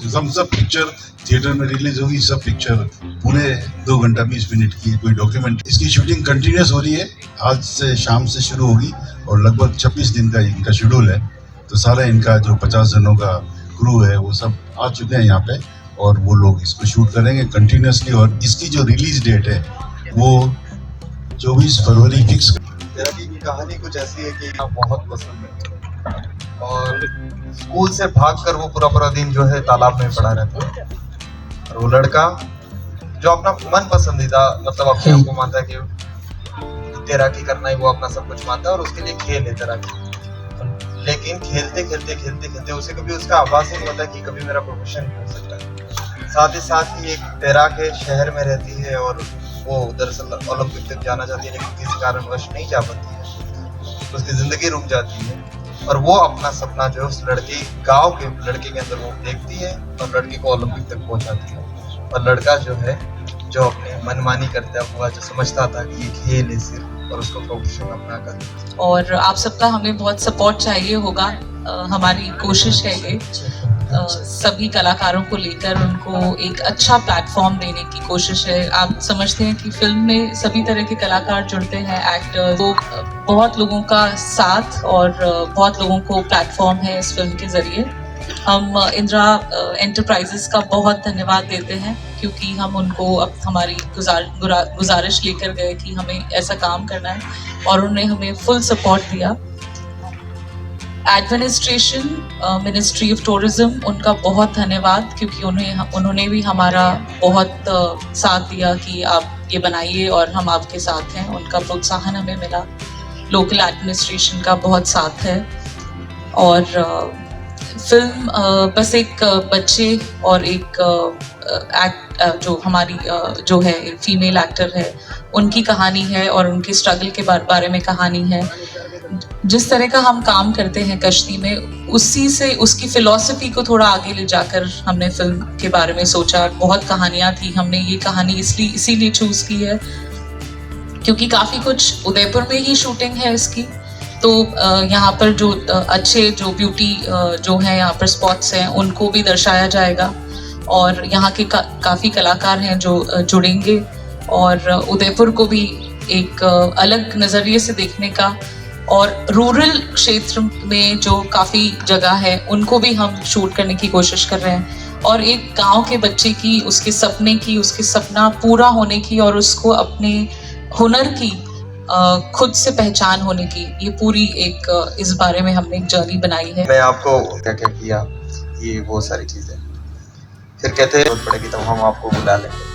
सब picture theatre में release होगी, सब पिक्चर पूरे 2 घंटा 20 मिनट की कोई डॉक्यूमेंट। इसकी शूटिंग कंटिन्यूस हो रही है, आज से शाम से शुरू होगी और लगभग 26 दिन का इनका शेड्यूल है। तो सारा इनका जो 50 जनों का क्रू है वो सब आ चुके हैं यहाँ पे और वो लोग इसको शूट करेंगे कंटिन्यूसली। और इसकी जो रिलीज डेट है वो 24 फरवरी फिक्स। तैराकी की कहानी कुछ ऐसी है कि बहुत पसंद है और स्कूल से भागकर वो पूरा दिन जो है तालाब में पड़ा रहता है और वो लड़का जो अपना मन पसंदीदा मतलब अपने आप को मानता है कि तैराकी करना ही वो अपना सब कुछ मानता है और उसके लिए खेल है तैराकी। लेकिन खेलते उसे कभी उसका आभास ही नहीं होता कि कभी मेरा प्रोफेशन हो सकता है। साथ ही एक तैराक है, शहर में रहती है और वो दरअसल ओलंपिक तक जाना चाहती है लेकिन किसी कारणवश नहीं जा पाती है, तो उसकी जिंदगी रुक जाती है और वो अपना सपना जो उस लड़के गांव के लड़के के अंदर वो देखती है और लड़के को ओलंपिक तक पहुंचाती है। और लड़का जो है जो अपनी मनमानी करता हुआ जो समझता था कि ये खेल है सिर्फ, और उसको प्रोफेशन अपना कर। और आप सबका हमें बहुत सपोर्ट चाहिए होगा। हमारी कोशिश है ये सभी कलाकारों को लेकर उनको एक अच्छा प्लेटफॉर्म देने की कोशिश है। आप समझते हैं कि फिल्म में सभी तरह के कलाकार जुड़ते हैं, एक्टर, वो बहुत लोगों का साथ और बहुत लोगों को प्लेटफॉर्म है इस फिल्म के जरिए। हम इंदिरा एंटरप्राइजेस का बहुत धन्यवाद देते हैं क्योंकि हम उनको अब हमारी गुजारिश लेकर गए कि हमें ऐसा काम करना है और उन्होंने हमें फुल सपोर्ट दिया। एडमिनिस्ट्रेशन, मिनिस्ट्री ऑफ टूरिज्म, उनका बहुत धन्यवाद क्योंकि उन्होंने भी हमारा बहुत साथ दिया कि आप ये बनाइए और हम आपके साथ हैं। उनका प्रोत्साहन हमें मिला। लोकल एडमिनिस्ट्रेशन का बहुत साथ है और फिल्म बस एक बच्चे और एक जो हमारी जो है फीमेल एक्टर है उनकी कहानी है और उनकी स्ट्रगल के बारे में कहानी है। जिस तरह का हम काम करते हैं कश्ती में, उसी से उसकी फिलॉसफी को थोड़ा आगे ले जाकर हमने फिल्म के बारे में सोचा। बहुत कहानियां थी, हमने ये कहानी इसीलिए चूज की है क्योंकि काफ़ी कुछ उदयपुर में ही शूटिंग है इसकी। तो यहाँ पर जो अच्छे जो ब्यूटी जो है यहाँ पर स्पॉट्स हैं उनको भी दर्शाया जाएगा और यहाँ के काफ़ी कलाकार हैं जो जुड़ेंगे और उदयपुर को भी एक अलग नज़रिए से देखने का, और रूरल क्षेत्र में जो काफ़ी जगह है उनको भी हम शूट करने की कोशिश कर रहे हैं और एक गांव के बच्चे की उसके सपने की, उसके सपना पूरा होने की और उसको अपने हुनर की खुद से पहचान होने की, ये पूरी एक इस बारे में हमने एक जर्नी बनाई है। मैं आपको क्या क्या किया, ये वो सारी चीज़ें फिर कहते हैं जरूरत पड़ेगी तब हम आपको बुला लेंगे।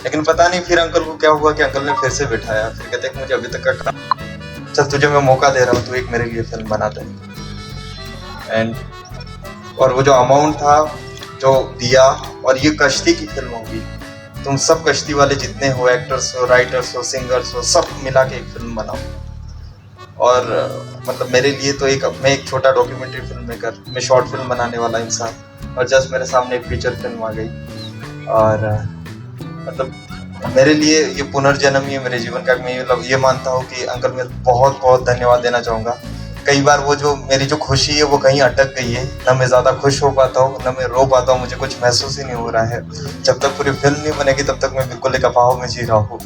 लेकिन पता नहीं फिर अंकल को क्या हुआ कि अंकल ने फिर से बिठाया। फिर कहते हैं कि मुझे अभी तक का काम, चल तुझे मैं मौका दे रहा हूँ, तू एक मेरे लिए फिल्म बना दे। एंड और वो जो अमाउंट था जो दिया, और ये कश्ती की फिल्म होगी, तुम सब कश्ती वाले जितने हो, एक्टर्स हो, राइटर्स हो, सिंगर्स हो, सब मिला के एक फिल्म बनाओ। और मतलब मेरे लिए तो मैं एक छोटा डॉक्यूमेंट्री फिल्म मेकर, मैं शॉर्ट फिल्म बनाने वाला इंसान, और जस्ट मेरे सामने एक फीचर फिल्म आ गई। और मतलब मेरे लिए ये पुनर्जन्म ही है मेरे जीवन का। मैं ये मानता हूँ कि अंकल मैं बहुत बहुत धन्यवाद देना चाहूँगा। कई बार वो जो मेरी जो खुशी है वो कहीं अटक गई है, ना मैं ज़्यादा खुश हो पाता हूँ ना मैं रो पाता हूँ, मुझे कुछ महसूस ही नहीं हो रहा है। जब तक पूरी फिल्म नहीं बनेगी तब तक मैं बिल्कुल एक अफवाह में जी रहा हूँ।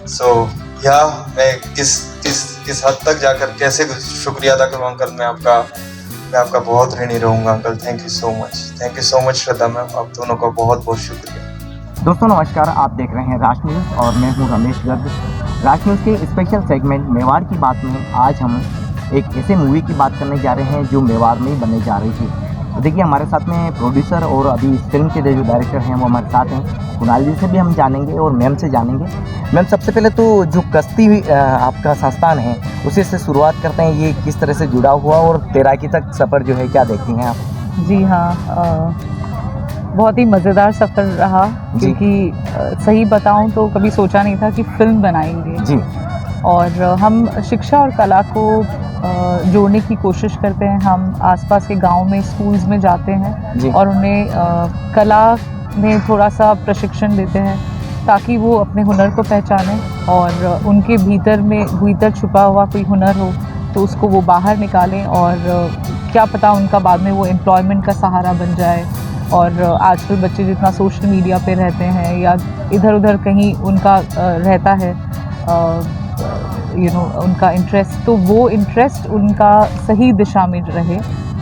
सो या मैं किस हद तक जाकर कैसे शुक्रिया अदा करूँ अंकल, मैं आपका बहुत ऋणी रहूँगा uncle. Thank you so much Shraddha ma'am, आप दोनों का बहुत बहुत शुक्रिया। दोस्तों नमस्कार, आप देख रहे हैं राज न्यूज़ और मैं हूं रमेश गर्ग। राज न्यूज़ के स्पेशल सेगमेंट मेवाड़ की बात में आज हम एक ऐसे मूवी की बात करने जा रहे हैं जो मेवाड़ में ही बनने जा रही थी। तो देखिए हमारे साथ में प्रोड्यूसर और अभी इस फिल्म के जो डायरेक्टर हैं वो हमारे साथ हैं। कुणाल जी से भी हम जानेंगे और मैम से जानेंगे। मैम सबसे पहले तो जो कश्ती आपका संस्थान है उसी से शुरुआत करते हैं, ये किस तरह से जुड़ा हुआ और तैराकी तक सफ़र जो है क्या देखती हैं आप? जी हाँ, बहुत ही मज़ेदार सफ़र रहा क्योंकि सही बताऊं तो कभी सोचा नहीं था कि फिल्म बनाएंगे जी। और हम शिक्षा और कला को जोड़ने की कोशिश करते हैं। हम आसपास के गांव में स्कूल्स में जाते हैं और उन्हें कला में थोड़ा सा प्रशिक्षण देते हैं ताकि वो अपने हुनर को पहचानें और उनके भीतर छुपा हुआ कोई हुनर हो तो उसको वो बाहर निकालें और क्या पता उनका बाद में वो एम्प्लॉयमेंट का सहारा बन जाए। और आजकल बच्चे जितना सोशल मीडिया पे रहते हैं या इधर उधर कहीं उनका रहता है उनका इंटरेस्ट, तो वो इंटरेस्ट उनका सही दिशा में रहे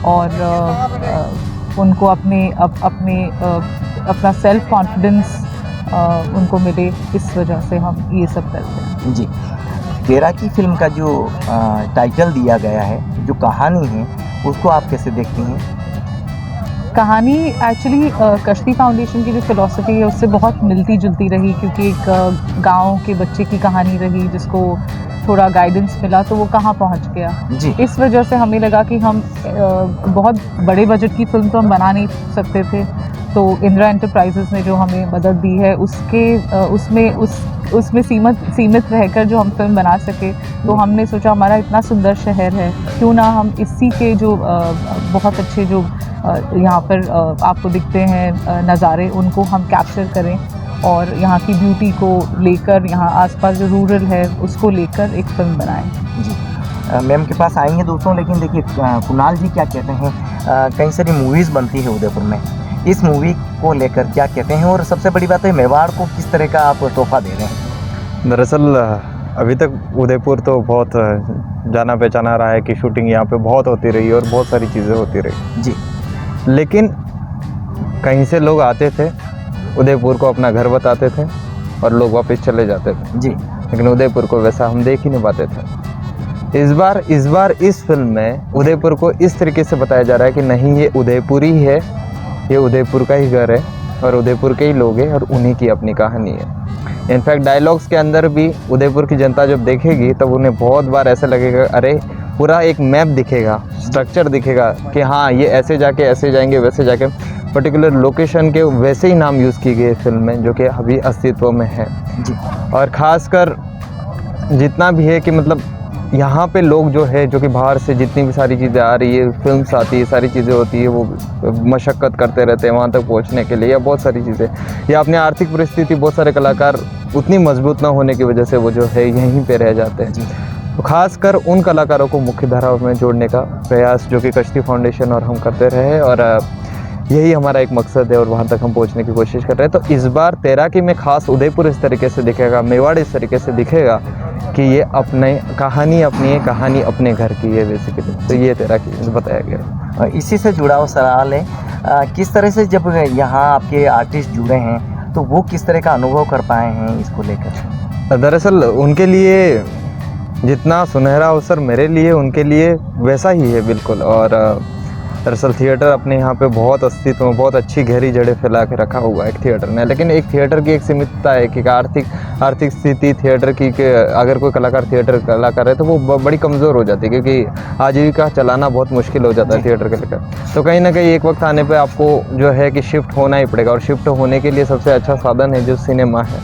और उनको अपना सेल्फ कॉन्फिडेंस उनको मिले, इस वजह से हम ये सब करते हैं। जी, तेरा की फिल्म का जो टाइटल दिया गया है, जो कहानी है, उसको आप कैसे देखती हैं? कहानी एक्चुअली कश्ती फाउंडेशन की जो फिलॉसफी है उससे बहुत मिलती जुलती रही, क्योंकि एक गांव के बच्चे की कहानी रही जिसको थोड़ा गाइडेंस मिला तो वो कहाँ पहुँच गया जी। इस वजह से हमें लगा कि हम बहुत बड़े बजट की फिल्म तो हम बना नहीं सकते थे, तो इंदिरा एंटरप्राइजेस ने जो हमें मदद दी है उसमें सीमित रहकर जो हम फिल्म बना सके, तो हमने सोचा हमारा इतना सुंदर शहर है, क्यों ना हम इसी के जो बहुत अच्छे जो यहाँ पर आपको दिखते हैं नज़ारे, उनको हम कैप्चर करें और यहाँ की ब्यूटी को लेकर, यहाँ आसपास जो रूरल है उसको लेकर एक फिल्म बनाएं। जी, मैम के पास आएंगे दोस्तों, लेकिन देखिए कुणाल जी क्या कहते हैं, कई सारी मूवीज़ बनती है उदयपुर में, इस मूवी को लेकर क्या कहते हैं, और सबसे बड़ी बात है मेवाड़ को किस तरह का आप तोहफा दे रहे हैं? दरअसल अभी तक उदयपुर तो बहुत जाना पहचाना रहा है कि शूटिंग यहाँ पे बहुत होती रही और बहुत सारी चीज़ें होती रही जी, लेकिन कहीं से लोग आते थे, उदयपुर को अपना घर बताते थे और लोग वापस चले जाते थे जी, लेकिन उदयपुर को वैसा हम देख ही नहीं पाते थे। इस बार इस फिल्म में उदयपुर को इस तरीके से बताया जा रहा है कि नहीं, ये उदयपुर ही है, ये उदयपुर का ही घर है और उदयपुर के ही लोग हैं और उन्हीं की अपनी कहानी है। इनफैक्ट डायलॉग्स के अंदर भी उदयपुर की जनता जब देखेगी तब उन्हें बहुत बार ऐसा लगेगा, अरे पूरा एक मैप दिखेगा, स्ट्रक्चर दिखेगा कि हाँ ये ऐसे जाके ऐसे जाएंगे, वैसे जाके पर्टिकुलर लोकेशन के वैसे ही नाम यूज़ किए गए फिल्म में, जो कि अभी अस्तित्व में है जी। और ख़ासकर जितना भी है कि मतलब यहाँ पे लोग जो है, जो कि बाहर से जितनी भी सारी चीज़ें आ रही है, फिल्म्स आती है, सारी चीज़ें होती है, वो मशक्क़त करते रहते हैं वहाँ तक पहुँचने के लिए, या बहुत सारी चीज़ें, या अपनी आर्थिक परिस्थिति, बहुत सारे कलाकार उतनी मजबूत ना होने की वजह से वो जो है यहीं पे रह जाते हैं। तो ख़ासकर उन कलाकारों को मुख्य धारा में जोड़ने का प्रयास जो कि कश्ती फाउंडेशन और हम करते रहे, और यही हमारा एक मकसद है और वहाँ तक हम पहुँचने की कोशिश कर रहे हैं। तो इस बार तैराकी में ख़ास उदयपुर इस तरीके से दिखेगा, मेवाड़ इस तरीके से दिखेगा कि ये अपने कहानी अपनी है, कहानी अपने घर की है बेसिकली। तो ये तैराकी बताया गया। और इसी से जुड़ा हुआ सवाल है, किस तरह से जब यहाँ आपके आर्टिस्ट जुड़े हैं तो वो किस तरह का अनुभव कर पाए हैं इसको लेकर? दरअसल उनके लिए जितना सुनहरा अवसर मेरे लिए, उनके लिए वैसा ही है बिल्कुल। और दरअसल थिएटर अपने यहाँ पे बहुत अस्तित्व में बहुत अच्छी गहरी जड़ें फैला के रखा हुआ है एक थिएटर ने, लेकिन एक थिएटर की एक सीमितता है कि आर्थिक स्थिति थिएटर की कि अगर कोई कलाकार थिएटर कलाकार है तो वो बड़ी कमज़ोर हो जाती है, क्योंकि आजीविका चलाना बहुत मुश्किल हो जाता है थिएटर के लेकर। तो कहीं ना कहीं एक वक्त आने पर आपको जो है कि शिफ्ट होना ही पड़ेगा, और शिफ्ट होने के लिए सबसे अच्छा साधन है जो सिनेमा है,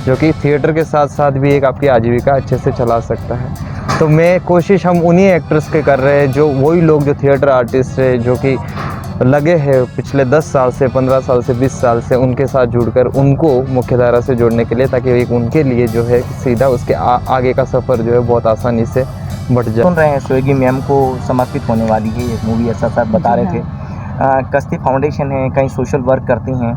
जो कि थिएटर के साथ साथ भी एक आपकी आजीविका अच्छे से चला सकता है। तो मैं कोशिश हम उन्हीं एक्टर्स के कर रहे हैं, जो वही लोग जो थिएटर आर्टिस्ट है, जो कि लगे हैं पिछले 10 साल से, 15 साल से, 20 साल से, उनके साथ जुड़कर उनको मुख्यधारा से जोड़ने के लिए, ताकि एक उनके लिए जो है सीधा उसके आगे का सफ़र जो है बहुत आसानी से बढ़ जाए। सुन रहे हैं स्वेगी मैम को समर्पित होने वाली है ये मूवी, ऐसा सर बता रहे थे। कश्ती फाउंडेशन है, कहीं सोशल वर्क करती हैं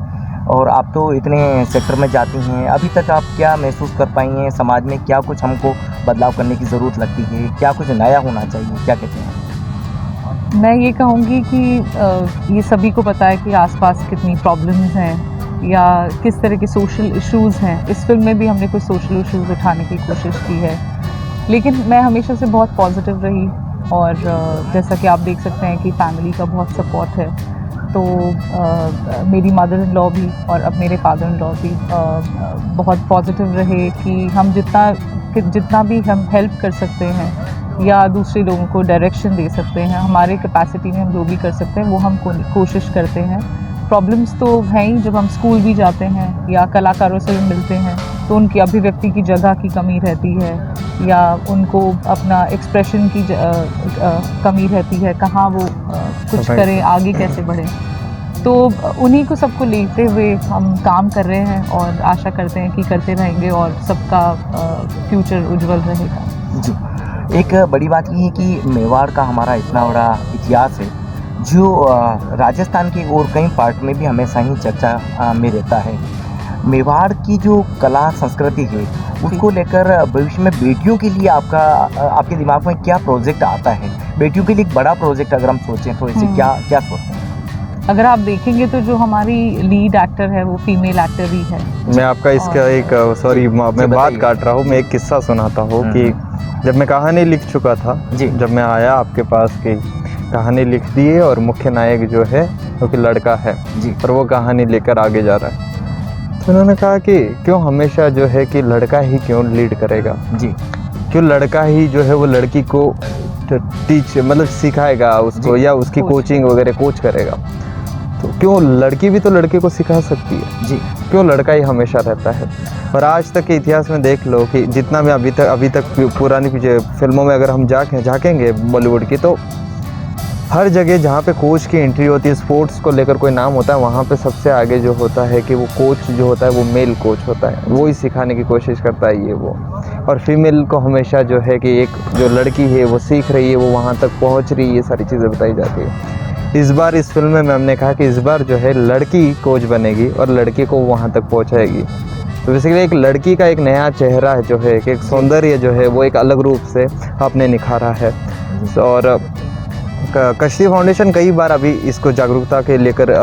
और आप तो इतने सेक्टर में जाती हैं, अभी तक आप क्या महसूस कर पाई हैं? समाज में क्या कुछ हमको बदलाव करने की ज़रूरत लगती है, क्या कुछ नया होना चाहिए, क्या कहते हैं? मैं ये कहूँगी कि ये सभी को पता है कि आसपास कितनी प्रॉब्लम्स हैं या किस तरह के सोशल इश्यूज़ हैं। इस फिल्म में भी हमने कुछ सोशल इश्यूज़ उठाने की कोशिश की है, लेकिन मैं हमेशा से बहुत पॉजिटिव रही, और जैसा कि आप देख सकते हैं कि फैमिली का बहुत सपोर्ट है। तो मेरी मदर इन लॉ भी और अब मेरे फादर इन लॉ भी बहुत पॉजिटिव रहे कि हम जितना भी हम हेल्प कर सकते हैं या दूसरे लोगों को डायरेक्शन दे सकते हैं, हमारे कैपेसिटी में हम जो भी कर सकते हैं वो हम कोशिश करते हैं। प्रॉब्लम्स तो हैं ही, जब हम स्कूल भी जाते हैं या कलाकारों से भी मिलते हैं तो उनकी अभिव्यक्ति की जगह की कमी रहती है, या उनको अपना एक्सप्रेशन की कमी रहती है, कहाँ वो कुछ करें, आगे कैसे बढ़ें। तो उन्हीं को सबको लेते हुए हम काम कर रहे हैं और आशा करते हैं कि करते रहेंगे और सबका फ्यूचर उज्जवल रहेगा। जी, एक बड़ी बात ये है कि मेवाड़ का हमारा इतना बड़ा इतिहास है, जो राजस्थान के और कई पार्ट में भी हमेशा ही चर्चा में रहता है, मेवाड़ की जो कला संस्कृति है उसको लेकर भविष्य में बेटियों के लिए आपके दिमाग में क्या प्रोजेक्ट आता है? बेटियों के लिए एक बड़ा प्रोजेक्ट अगर हम सोचें तो ऐसे क्या सोचते हैं? अगर आप देखेंगे तो जो हमारी लीड एक्टर है वो फीमेल एक्टर ही है। मैं आपका इसका एक सॉरी मैं बात काट रहा हूँ, मैं एक किस्सा सुनाता हूँ कि जब मैं कहानी लिख चुका था जी, जब मैं आया आपके पास की कहानी लिख दी है और मुख्य नायक जो है क्योंकि लड़का है जी, और वो कहानी लेकर आगे जा रहा है, तो उन्होंने कहा कि क्यों हमेशा जो है कि लड़का ही क्यों लीड करेगा जी, क्यों लड़का ही जो है वो लड़की को टीच मतलब सिखाएगा उसको या उसकी कोचिंग वगैरह कोच करेगा, तो क्यों लड़की भी तो लड़के को सिखा सकती है जी, क्यों लड़का ही हमेशा रहता है? और आज तक के इतिहास में देख लो कि जितना भी अभी तक पुरानी फिल्मों में अगर हम झाँकेंगे बॉलीवुड की, तो हर जगह जहाँ पे कोच की एंट्री होती है, स्पोर्ट्स को लेकर कोई नाम होता है, वहाँ पे सबसे आगे जो होता है कि वो कोच जो होता है वो मेल कोच होता है, वो ही सिखाने की कोशिश करता है ये वो। और फीमेल को हमेशा जो है कि एक जो लड़की है वो सीख रही है, वो वहाँ तक पहुँच रही है, ये सारी चीज़ें बताई जाती है। इस बार इस फिल्म में हमने कहा कि इस बार जो है लड़की कोच बनेगी और लड़की को वहाँ तक पहुँचाएगी। तो बेसिकली एक लड़की का एक नया चेहरा जो है कि एक सौंदर्य जो है वो एक अलग रूप से आपने निखारा है। और कश्ती फाउंडेशन कई बार अभी इसको जागरूकता के लेकर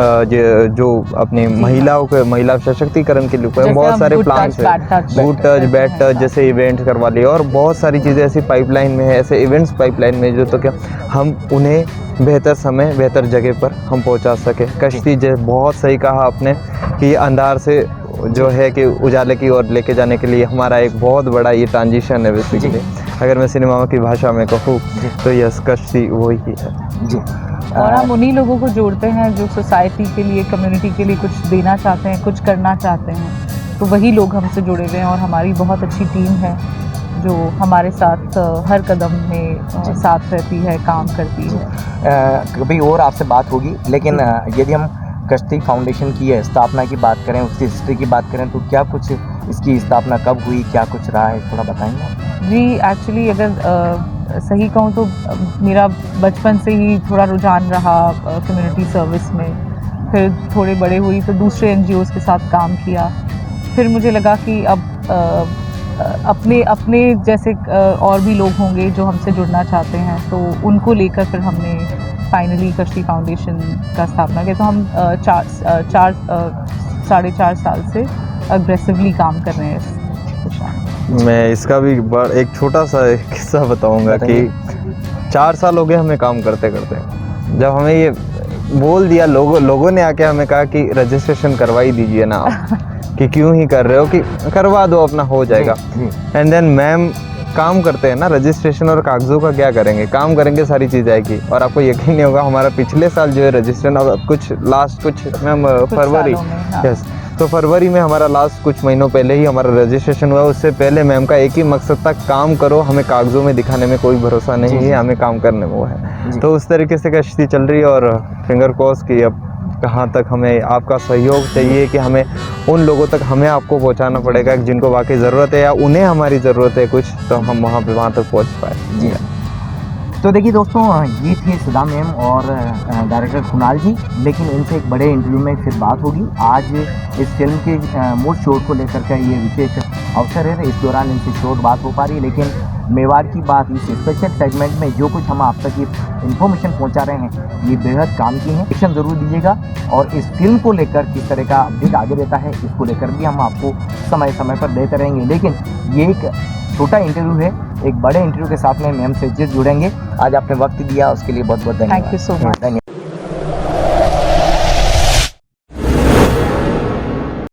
जो अपनी महिलाओं के महिला सशक्तिकरण के लिए बहुत सारे प्लान्स हैं, गुड टच बैड टच जैसे इवेंट्स करवा लिए, और बहुत सारी चीज़ें ऐसी पाइपलाइन में है, ऐसे इवेंट्स पाइपलाइन में जो तो क्या हम उन्हें बेहतर समय बेहतर जगह पर हम पहुंचा सके। कश्ती जो बहुत सही कहा आपने कि अंधार से जो है कि उजाले की ओर लेके जाने के लिए हमारा एक बहुत बड़ा ये ट्रांजिशन है बेसिकली। अगर मैं सिनेमा की भाषा में कहूँ तो यस कश्ती वही है जी। और हम उन्हीं लोगों को जोड़ते हैं जो सोसाइटी के लिए, कम्युनिटी के लिए कुछ देना चाहते हैं, कुछ करना चाहते हैं, तो वही लोग हमसे जुड़े हुए हैं। और हमारी बहुत अच्छी टीम है जो हमारे साथ हर कदम में साथ रहती है, काम करती है। कभी और आपसे बात होगी, लेकिन यदि हम कश्ती फाउंडेशन की स्थापना की बात करें, उसकी हिस्ट्री की बात करें, तो क्या कुछ इसकी स्थापना कब हुई, क्या कुछ रहा है, थोड़ा बताएंगे? जी, एक्चुअली अगर सही कहूँ तो मेरा बचपन से ही थोड़ा रुझान रहा कम्युनिटी सर्विस में। फिर थोड़े बड़े हुई तो दूसरे NGOs के साथ काम किया। फिर मुझे लगा कि अब अपने जैसे और भी लोग होंगे जो हमसे जुड़ना चाहते हैं, तो उनको लेकर फिर हमने फाइनली कश्ती फाउंडेशन का स्थापना किया। तो हम 4.5 साल से अग्रेसिवली काम कर रहे हैं इस दिशा में। मैं इसका भी एक छोटा सा किस्सा बताऊंगा कि 4 साल हो गए हमें काम करते करते। जब हमें ये बोल दिया लोगों ने आके हमें कहा कि रजिस्ट्रेशन करवाई दीजिए ना आप कि क्यों ही कर रहे हो, कि करवा दो अपना हो जाएगा। एंड देन मैम काम करते हैं ना, रजिस्ट्रेशन और कागजों का क्या करेंगे, काम करेंगे सारी चीज़ आएगी। और आपको यकीन नहीं होगा हमारा पिछले साल जो है रजिस्ट्रेशन कुछ मैम फरवरी, यस, तो फरवरी में हमारा लास्ट कुछ महीनों पहले ही हमारा रजिस्ट्रेशन हुआ। उससे पहले मैम का एक ही मकसद था, काम करो, हमें कागजों में दिखाने में कोई भरोसा नहीं है, हमें काम करने में वो है। तो उस तरीके से कश्ती चल रही है और फिंगर क्रॉस की अब कहाँ तक हमें आपका सहयोग चाहिए कि हमें उन लोगों तक हमें आपको पहुँचाना पड़ेगा जिनको वाकई ज़रूरत है या उन्हें हमारी ज़रूरत है कुछ, तो हम वहाँ तक पहुँच पाए। जी। तो देखिए दोस्तों, ये थे सुधा मैम और डायरेक्टर कुणाल जी, लेकिन इनसे एक बड़े इंटरव्यू में फिर बात होगी। आज इस फिल्म के मोस्ट शोर को लेकर का ये विशेष अवसर है, इस दौरान इनसे शोर बात हो पा रही है। लेकिन मेवाड़ की बात इस स्पेशल सेगमेंट में जो कुछ हम आप तक ये इन्फॉर्मेशन पहुंचा रहे हैं, ये बेहद काम की है। एक्शन ज़रूर दीजिएगा और इस फिल्म को लेकर किस तरह का अपडेट आगे रहता है, इसको लेकर भी हम आपको समय समय पर देते रहेंगे। लेकिन ये एक छोटा इंटरव्यू है, एक बड़े इंटरव्यू के साथ में मैम से जुड़ेंगे। आज आपने वक्त दिया उसके लिए बहुत बहुत धन्यवाद। Thank you so much. धन्यवाद।